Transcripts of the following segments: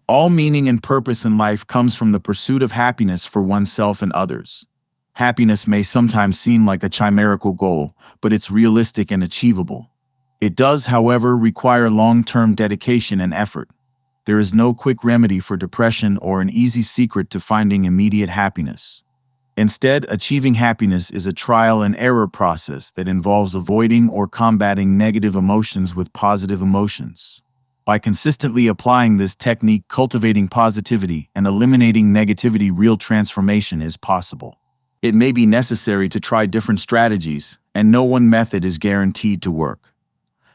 All meaning and purpose in life comes from the pursuit of happiness for oneself and others. Happiness may sometimes seem like a chimerical goal, but it's realistic and achievable. It does, however, require long-term dedication and effort. There is no quick remedy for depression or an easy secret to finding immediate happiness. Instead, achieving happiness is a trial and error process that involves avoiding or combating negative emotions with positive emotions. By consistently applying this technique, cultivating positivity and eliminating negativity, real transformation is possible. It may be necessary to try different strategies, and no one method is guaranteed to work.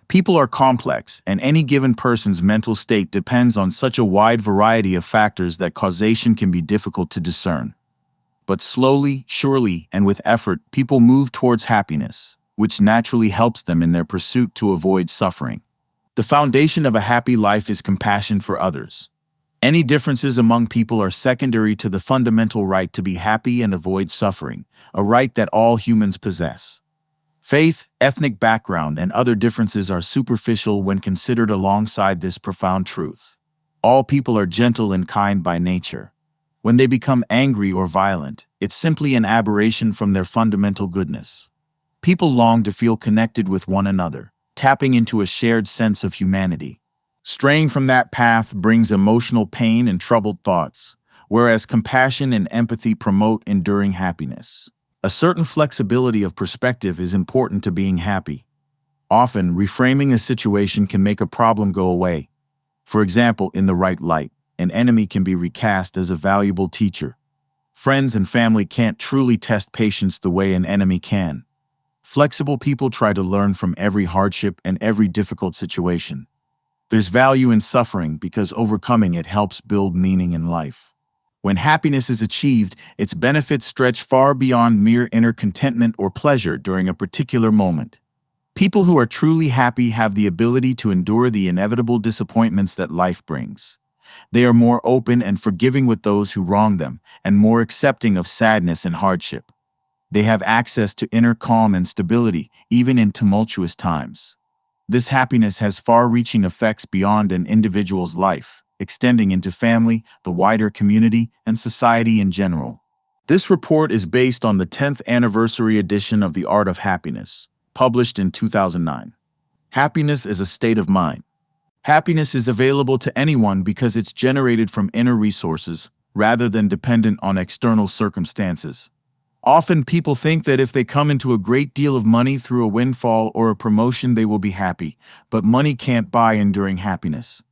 People are complex, and any given person's mental state depends on such a wide variety of factors that causation can be difficult to discern. But slowly, surely, and with effort, people move towards happiness, which naturally helps them in their pursuit to avoid suffering. The foundation of a happy life is compassion for others. Any differences among people are secondary to the fundamental right to be happy and avoid suffering, a right that all humans possess. Faith, ethnic background, and other differences are superficial when considered alongside this profound truth. All people are gentle and kind by nature. When they become angry or violent, it's simply an aberration from their fundamental goodness. People long to feel connected with one another, tapping into a shared sense of humanity. Straying from that path brings emotional pain and troubled thoughts, whereas compassion and empathy promote enduring happiness. A certain flexibility of perspective is important to being happy. Often, reframing a situation can make a problem go away. For example, in the right light, an enemy can be recast as a valuable teacher. Friends and family can't truly test patience the way an enemy can. Flexible people try to learn from every hardship and every difficult situation. There's value in suffering because overcoming it helps build meaning in life. When happiness is achieved, its benefits stretch far beyond mere inner contentment or pleasure during a particular moment. People who are truly happy have the ability to endure the inevitable disappointments that life brings. They are more open and forgiving with those who wrong them, and more accepting of sadness and hardship. They have access to inner calm and stability, even in tumultuous times. This happiness has far-reaching effects beyond an individual's life, extending into family, the wider community, and society in general. This report is based on the 10th anniversary edition of The Art of Happiness, published in 2009. Happiness is a state of mind. Happiness is available to anyone because it's generated from inner resources, rather than dependent on external circumstances. Often people think that if they come into a great deal of money through a windfall or a promotion, they will be happy, but money can't buy enduring happiness.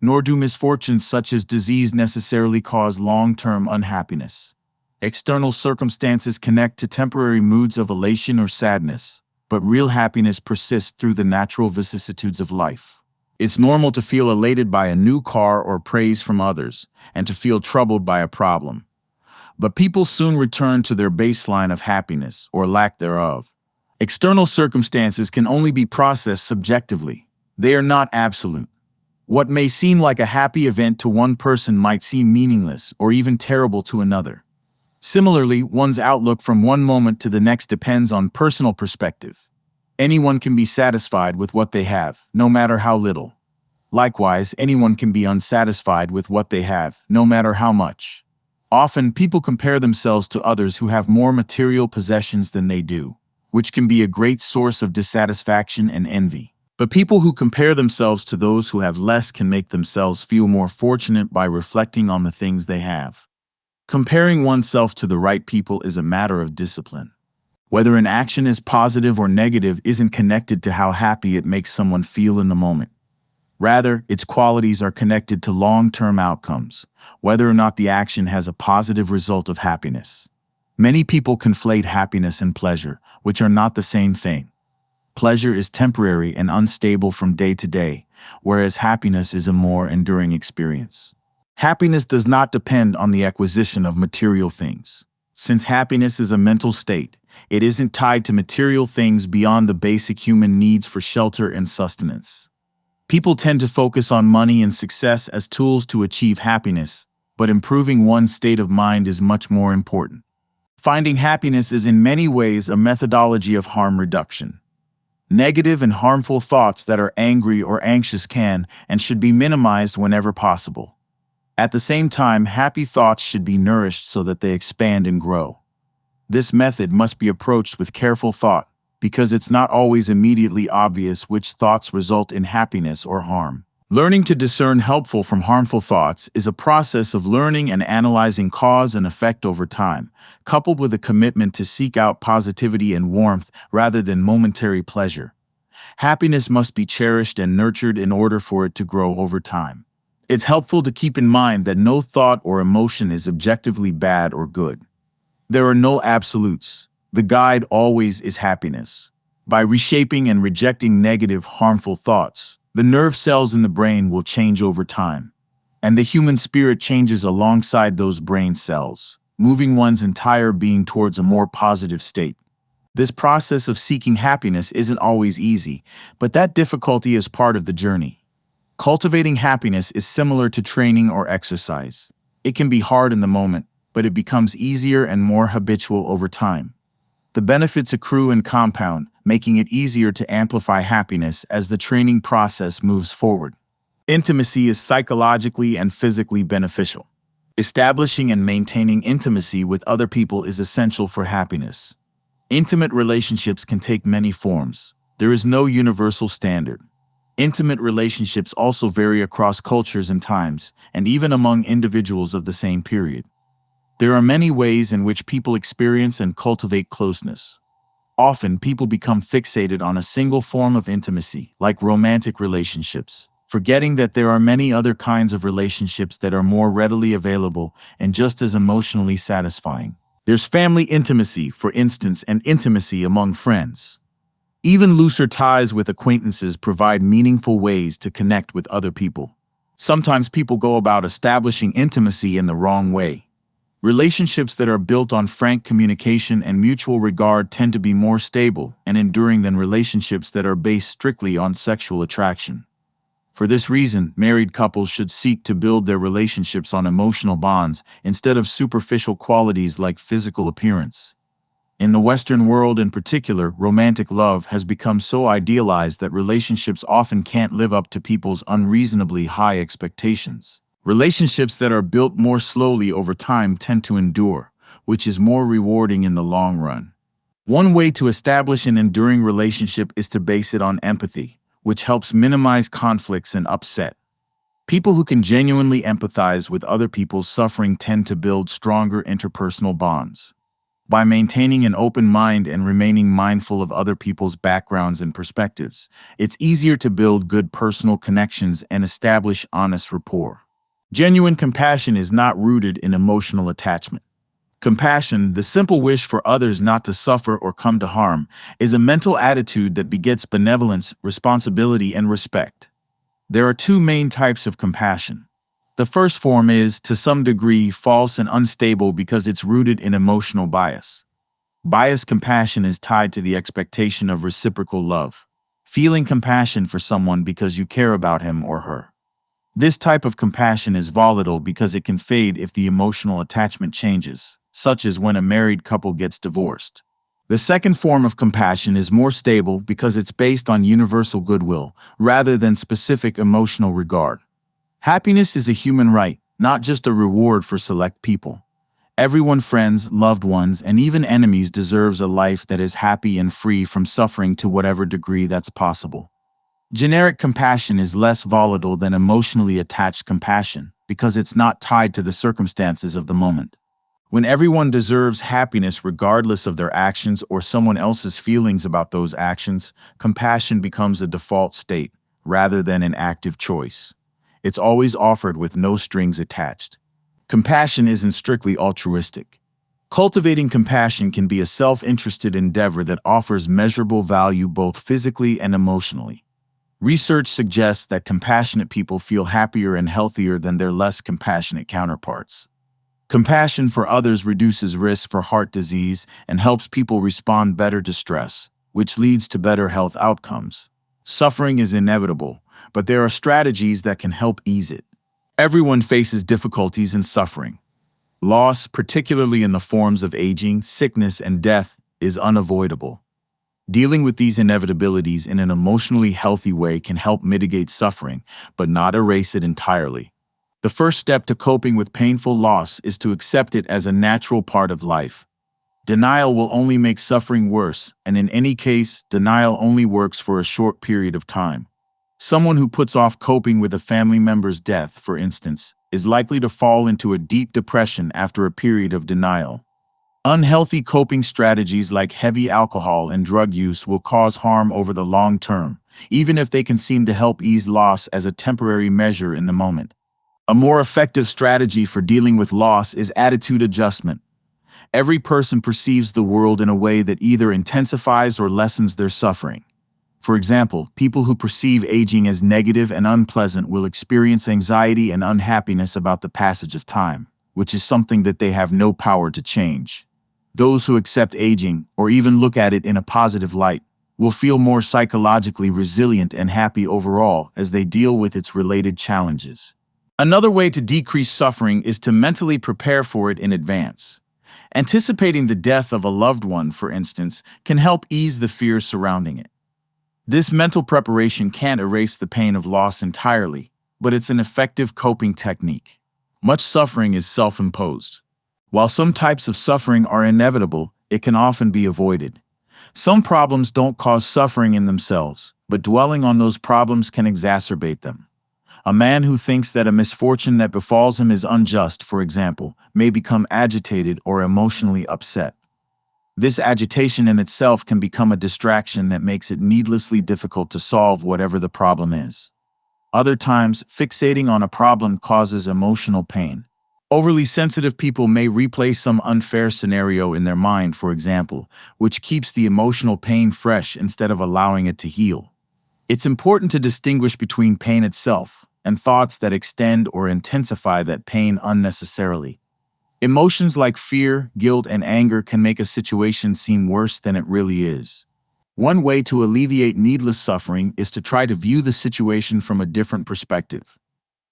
Nor do misfortunes such as disease necessarily cause long-term unhappiness. External circumstances connect to temporary moods of elation or sadness, but real happiness persists through the natural vicissitudes of life. It's normal to feel elated by a new car or praise from others, and to feel troubled by a problem. But people soon return to their baseline of happiness, or lack thereof. External circumstances can only be processed subjectively. They are not absolute. What may seem like a happy event to one person might seem meaningless or even terrible to another. Similarly, one's outlook from one moment to the next depends on personal perspective. Anyone can be satisfied with what they have, no matter how little. Likewise, anyone can be unsatisfied with what they have, no matter how much. Often, people compare themselves to others who have more material possessions than they do, which can be a great source of dissatisfaction and envy. But people who compare themselves to those who have less can make themselves feel more fortunate by reflecting on the things they have. Comparing oneself to the right people is a matter of discipline. Whether an action is positive or negative isn't connected to how happy it makes someone feel in the moment. Rather, its qualities are connected to long-term outcomes, whether or not the action has a positive result of happiness. Many people conflate happiness and pleasure, which are not the same thing. Pleasure is temporary and unstable from day to day, whereas happiness is a more enduring experience. Happiness does not depend on the acquisition of material things. Since happiness is a mental state, it isn't tied to material things beyond the basic human needs for shelter and sustenance. People tend to focus on money and success as tools to achieve happiness, but improving one's state of mind is much more important. Finding happiness is in many ways a methodology of harm reduction. Negative and harmful thoughts that are angry or anxious can and should be minimized whenever possible. At the same time, happy thoughts should be nourished so that they expand and grow. This method must be approached with careful thought, because it's not always immediately obvious which thoughts result in happiness or harm. Learning to discern helpful from harmful thoughts is a process of learning and analyzing cause and effect over time, coupled with a commitment to seek out positivity and warmth rather than momentary pleasure. Happiness must be cherished and nurtured in order for it to grow over time. It's helpful to keep in mind that no thought or emotion is objectively bad or good. There are no absolutes. The guide always is happiness. By reshaping and rejecting negative, harmful thoughts, the nerve cells in the brain will change over time, and the human spirit changes alongside those brain cells, moving one's entire being towards a more positive state. This process of seeking happiness isn't always easy, but that difficulty is part of the journey. Cultivating happiness is similar to training or exercise. It can be hard in the moment, but it becomes easier and more habitual over time. The benefits accrue and compound, making it easier to amplify happiness as the training process moves forward. Intimacy is psychologically and physically beneficial. Establishing and maintaining intimacy with other people is essential for happiness. Intimate relationships can take many forms. There is no universal standard. Intimate relationships also vary across cultures and times, and even among individuals of the same period. There are many ways in which people experience and cultivate closeness. Often, people become fixated on a single form of intimacy, like romantic relationships, forgetting that there are many other kinds of relationships that are more readily available and just as emotionally satisfying. There's family intimacy, for instance, and intimacy among friends. Even looser ties with acquaintances provide meaningful ways to connect with other people. Sometimes people go about establishing intimacy in the wrong way. Relationships that are built on frank communication and mutual regard tend to be more stable and enduring than relationships that are based strictly on sexual attraction. For this reason, married couples should seek to build their relationships on emotional bonds instead of superficial qualities like physical appearance. In the Western world in particular, romantic love has become so idealized that relationships often can't live up to people's unreasonably high expectations. Relationships that are built more slowly over time tend to endure, which is more rewarding in the long run. One way to establish an enduring relationship is to base it on empathy, which helps minimize conflicts and upset. People who can genuinely empathize with other people's suffering tend to build stronger interpersonal bonds. By maintaining an open mind and remaining mindful of other people's backgrounds and perspectives, it's easier to build good personal connections and establish honest rapport. Genuine compassion is not rooted in emotional attachment. Compassion, the simple wish for others not to suffer or come to harm, is a mental attitude that begets benevolence, responsibility, and respect. There are two main types of compassion. The first form is, to some degree, false and unstable because it's rooted in emotional bias. Biased compassion is tied to the expectation of reciprocal love, feeling compassion for someone because you care about him or her. This type of compassion is volatile because it can fade if the emotional attachment changes, such as when a married couple gets divorced. The second form of compassion is more stable because it's based on universal goodwill rather than specific emotional regard. Happiness is a human right, not just a reward for select people. Everyone, friends, loved ones, and even enemies, deserves a life that is happy and free from suffering to whatever degree that's possible. Generic compassion is less volatile than emotionally attached compassion because it's not tied to the circumstances of the moment. When everyone deserves happiness regardless of their actions or someone else's feelings about those actions, compassion becomes a default state rather than an active choice. It's always offered with no strings attached. Compassion isn't strictly altruistic. Cultivating compassion can be a self-interested endeavor that offers measurable value both physically and emotionally. Research suggests that compassionate people feel happier and healthier than their less compassionate counterparts. Compassion for others reduces risk for heart disease and helps people respond better to stress, which leads to better health outcomes. Suffering is inevitable, but there are strategies that can help ease it. Everyone faces difficulties and suffering. Loss, particularly in the forms of aging, sickness, and death, is unavoidable. Dealing with these inevitabilities in an emotionally healthy way can help mitigate suffering, but not erase it entirely. The first step to coping with painful loss is to accept it as a natural part of life. Denial will only make suffering worse, and in any case, denial only works for a short period of time. Someone who puts off coping with a family member's death, for instance, is likely to fall into a deep depression after a period of denial. Unhealthy coping strategies like heavy alcohol and drug use will cause harm over the long term, even if they can seem to help ease loss as a temporary measure in the moment. A more effective strategy for dealing with loss is attitude adjustment. Every person perceives the world in a way that either intensifies or lessens their suffering. For example, people who perceive aging as negative and unpleasant will experience anxiety and unhappiness about the passage of time, which is something that they have no power to change. Those who accept aging, or even look at it in a positive light, will feel more psychologically resilient and happy overall as they deal with its related challenges. Another way to decrease suffering is to mentally prepare for it in advance. Anticipating the death of a loved one, for instance, can help ease the fear surrounding it. This mental preparation can't erase the pain of loss entirely, but it's an effective coping technique. Much suffering is self-imposed. While some types of suffering are inevitable, it can often be avoided. Some problems don't cause suffering in themselves, but dwelling on those problems can exacerbate them. A man who thinks that a misfortune that befalls him is unjust, for example, may become agitated or emotionally upset. This agitation in itself can become a distraction that makes it needlessly difficult to solve whatever the problem is. Other times, fixating on a problem causes emotional pain. Overly sensitive people may replay some unfair scenario in their mind, for example, which keeps the emotional pain fresh instead of allowing it to heal. It's important to distinguish between pain itself and thoughts that extend or intensify that pain unnecessarily. Emotions like fear, guilt, and anger can make a situation seem worse than it really is. One way to alleviate needless suffering is to try to view the situation from a different perspective.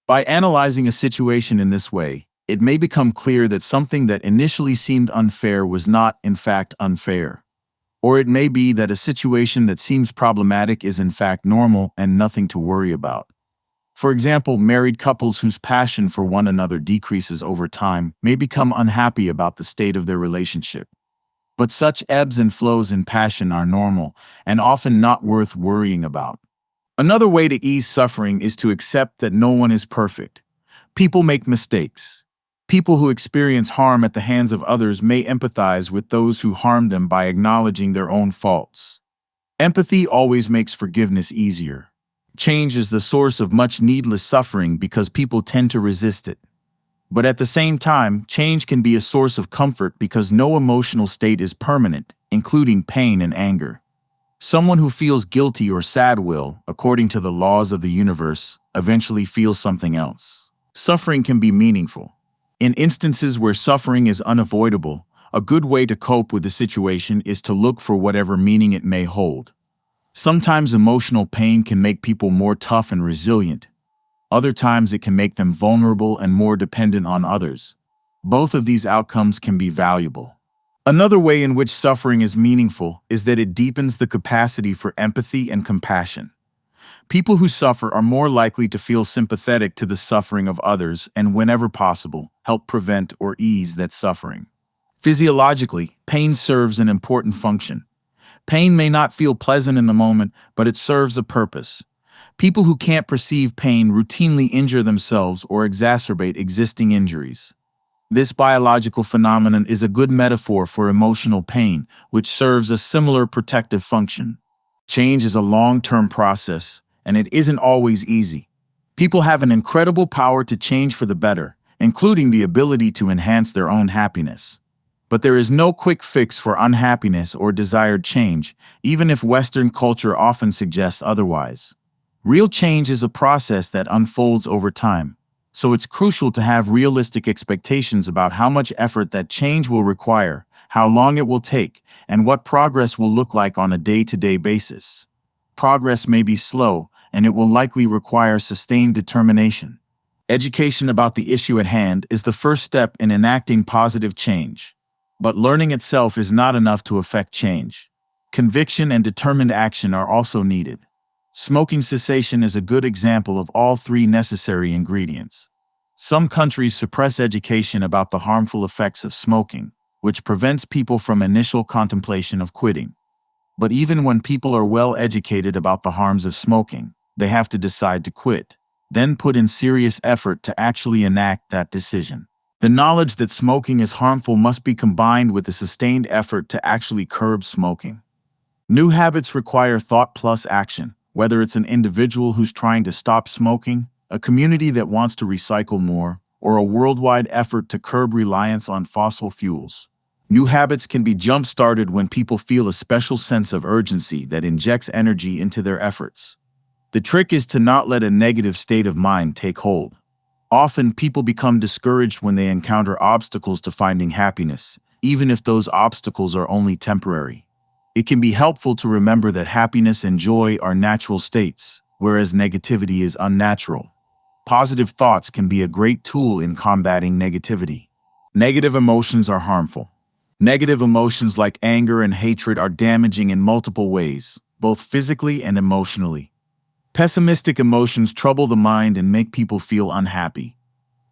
By analyzing a situation in this way, it may become clear that something that initially seemed unfair was not, in fact, unfair. Or it may be that a situation that seems problematic is in fact normal and nothing to worry about. For example, married couples whose passion for one another decreases over time may become unhappy about the state of their relationship. But such ebbs and flows in passion are normal and often not worth worrying about. Another way to ease suffering is to accept that no one is perfect. People make mistakes. People who experience harm at the hands of others may empathize with those who harm them by acknowledging their own faults. Empathy always makes forgiveness easier. Change is the source of much needless suffering because people tend to resist it. But at the same time, change can be a source of comfort because no emotional state is permanent, including pain and anger. Someone who feels guilty or sad will, according to the laws of the universe, eventually feel something else. Suffering can be meaningful. In instances where suffering is unavoidable, a good way to cope with the situation is to look for whatever meaning it may hold. Sometimes emotional pain can make people more tough and resilient. Other times it can make them vulnerable and more dependent on others. Both of these outcomes can be valuable. Another way in which suffering is meaningful is that it deepens the capacity for empathy and compassion. People who suffer are more likely to feel sympathetic to the suffering of others and, whenever possible, help prevent or ease that suffering. Physiologically, pain serves an important function. Pain may not feel pleasant in the moment, but it serves a purpose. People who can't perceive pain routinely injure themselves or exacerbate existing injuries. This biological phenomenon is a good metaphor for emotional pain, which serves a similar protective function. Change is a long-term process, and it isn't always easy. People have an incredible power to change for the better, including the ability to enhance their own happiness. But there is no quick fix for unhappiness or desired change, even if Western culture often suggests otherwise. Real change is a process that unfolds over time, so it's crucial to have realistic expectations about how much effort that change will require, how long it will take, and what progress will look like on a day-to-day basis. Progress may be slow, and it will likely require sustained determination. Education about the issue at hand is the first step in enacting positive change. But learning itself is not enough to affect change. Conviction and determined action are also needed. Smoking cessation is a good example of all three necessary ingredients. Some countries suppress education about the harmful effects of smoking, which prevents people from initial contemplation of quitting. But even when people are well educated about the harms of smoking, they have to decide to quit, then put in serious effort to actually enact that decision. The knowledge that smoking is harmful must be combined with a sustained effort to actually curb smoking. New habits require thought plus action, whether it's an individual who's trying to stop smoking, a community that wants to recycle more, or a worldwide effort to curb reliance on fossil fuels. New habits can be jump-started when people feel a special sense of urgency that injects energy into their efforts. The trick is to not let a negative state of mind take hold. Often, people become discouraged when they encounter obstacles to finding happiness, even if those obstacles are only temporary. It can be helpful to remember that happiness and joy are natural states, whereas negativity is unnatural. Positive thoughts can be a great tool in combating negativity. Negative emotions are harmful. Negative emotions like anger and hatred are damaging in multiple ways, both physically and emotionally. Pessimistic emotions trouble the mind and make people feel unhappy.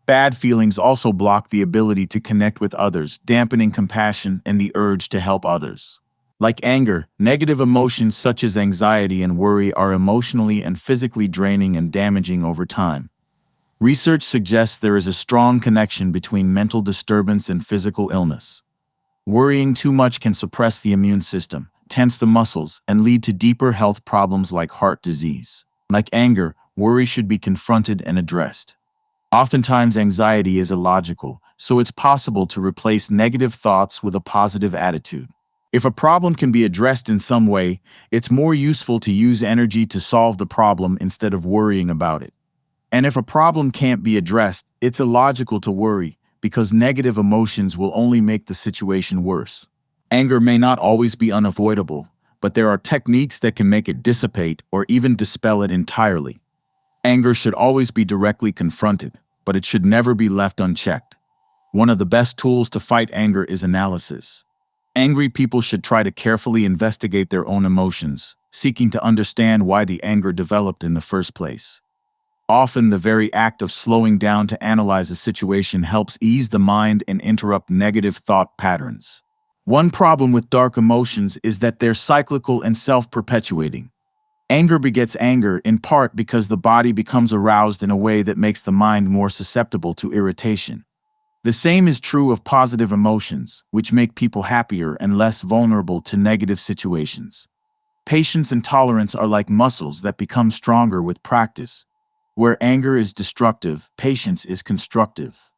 Bad feelings also block the ability to connect with others, dampening compassion and the urge to help others. Like anger, negative emotions such as anxiety and worry are emotionally and physically draining and damaging over time. Research suggests there is a strong connection between mental disturbance and physical illness. Worrying too much can suppress the immune system, tense the muscles, and lead to deeper health problems like heart disease. Like anger, worry should be confronted and addressed. Oftentimes, anxiety is illogical, so it's possible to replace negative thoughts with a positive attitude. If a problem can be addressed in some way, it's more useful to use energy to solve the problem instead of worrying about it. And if a problem can't be addressed, it's illogical to worry, because negative emotions will only make the situation worse. Anger may not always be unavoidable, but there are techniques that can make it dissipate or even dispel it entirely. Anger should always be directly confronted, but it should never be left unchecked. One of the best tools to fight anger is analysis. Angry people should try to carefully investigate their own emotions, seeking to understand why the anger developed in the first place. Often, the very act of slowing down to analyze a situation helps ease the mind and interrupt negative thought patterns. One problem with dark emotions is that they're cyclical and self-perpetuating. Anger begets anger in part because the body becomes aroused in a way that makes the mind more susceptible to irritation. The same is true of positive emotions, which make people happier and less vulnerable to negative situations. Patience and tolerance are like muscles that become stronger with practice. Where anger is destructive, patience is constructive.